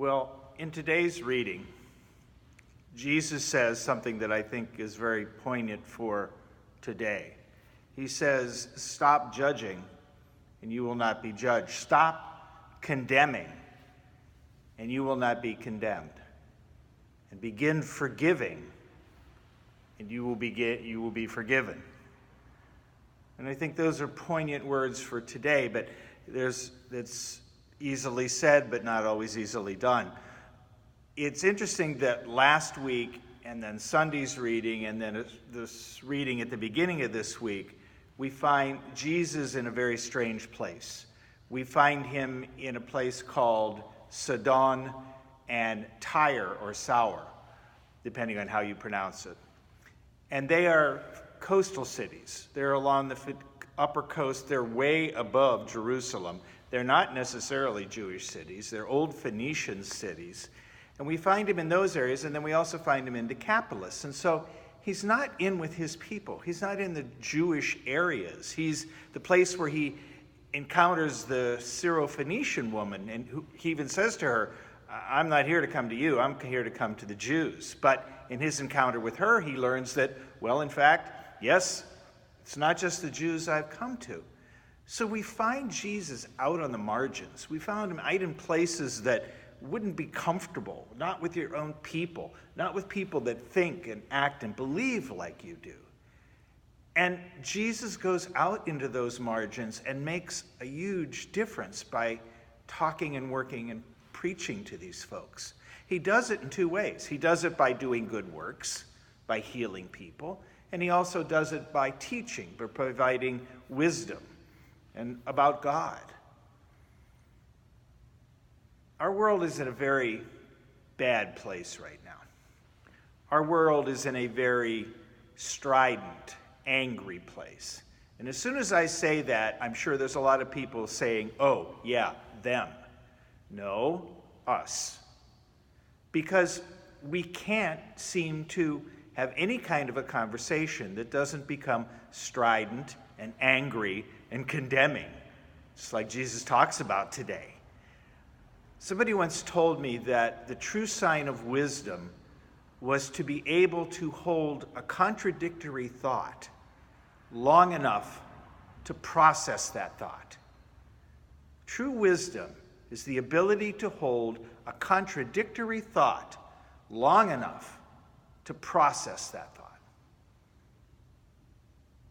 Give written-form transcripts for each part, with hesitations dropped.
Well, in today's reading, Jesus says something that I think is very poignant for today. He says, stop judging and you will not be judged. Stop condemning and you will not be condemned. And begin forgiving and you will be forgiven. And I think those are poignant words for today, but it's easily said, but not always easily done. It's interesting that last week, and then Sunday's reading, and then this reading at the beginning of this week, we find Jesus in a very strange place. We find him in a place called Sidon and Tyre, or Sour, depending on how you pronounce it. And they are coastal cities. They're along the upper coast. They're way above Jerusalem. They're not necessarily Jewish cities. They're old Phoenician cities. And we find him in those areas, and then we also find him in Decapolis. And so he's not in with his people. He's not in the Jewish areas. He's the place where he encounters the Syrophoenician woman, and he even says to her, I'm not here to come to you. I'm here to come to the Jews. But in his encounter with her, he learns that, well, in fact, yes, it's not just the Jews I've come to. So we find Jesus out on the margins. We found him out in places that wouldn't be comfortable, not with your own people, not with people that think and act and believe like you do. And Jesus goes out into those margins and makes a huge difference by talking and working and preaching to these folks. He does it in two ways. He does it by doing good works, by healing people, and he also does it by teaching, by providing wisdom and about God. Our world is in a very bad place right now. Our world is in a very strident, angry place. And as soon as I say that, I'm sure there's a lot of people saying, oh, yeah, them. No, us. Because we can't seem to have any kind of a conversation that doesn't become strident and angry and condemning, just like Jesus talks about today. Somebody once told me that the true sign of wisdom was to be able to hold a contradictory thought long enough to process that thought. True wisdom is the ability to hold a contradictory thought long enough to process that thought.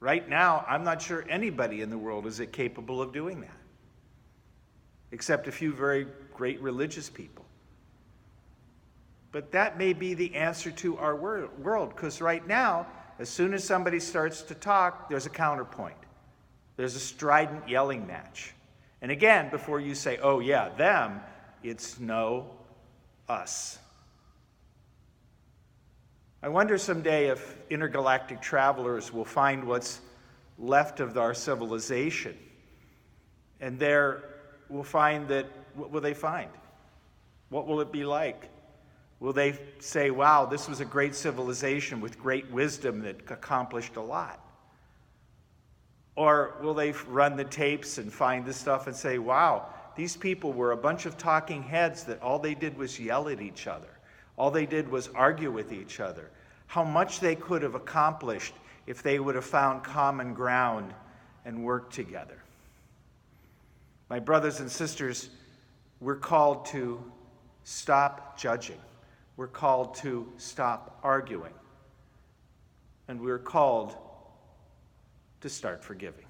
Right now, I'm not sure anybody in the world is capable of doing that, except a few very great religious people. But that may be the answer to our world, because right now, as soon as somebody starts to talk, there's a counterpoint. There's a strident yelling match. And again, before you say, oh yeah, them, it's no, us. I wonder someday if intergalactic travelers will find what's left of our civilization. And there we'll find that, what will they find? What will it be like? Will they say, wow, this was a great civilization with great wisdom that accomplished a lot? Or will they run the tapes and find this stuff and say, wow, these people were a bunch of talking heads that all they did was yell at each other. All they did was argue with each other. How much they could have accomplished if they would have found common ground and worked together. My brothers and sisters, we're called to stop judging. We're called to stop arguing. And we're called to start forgiving.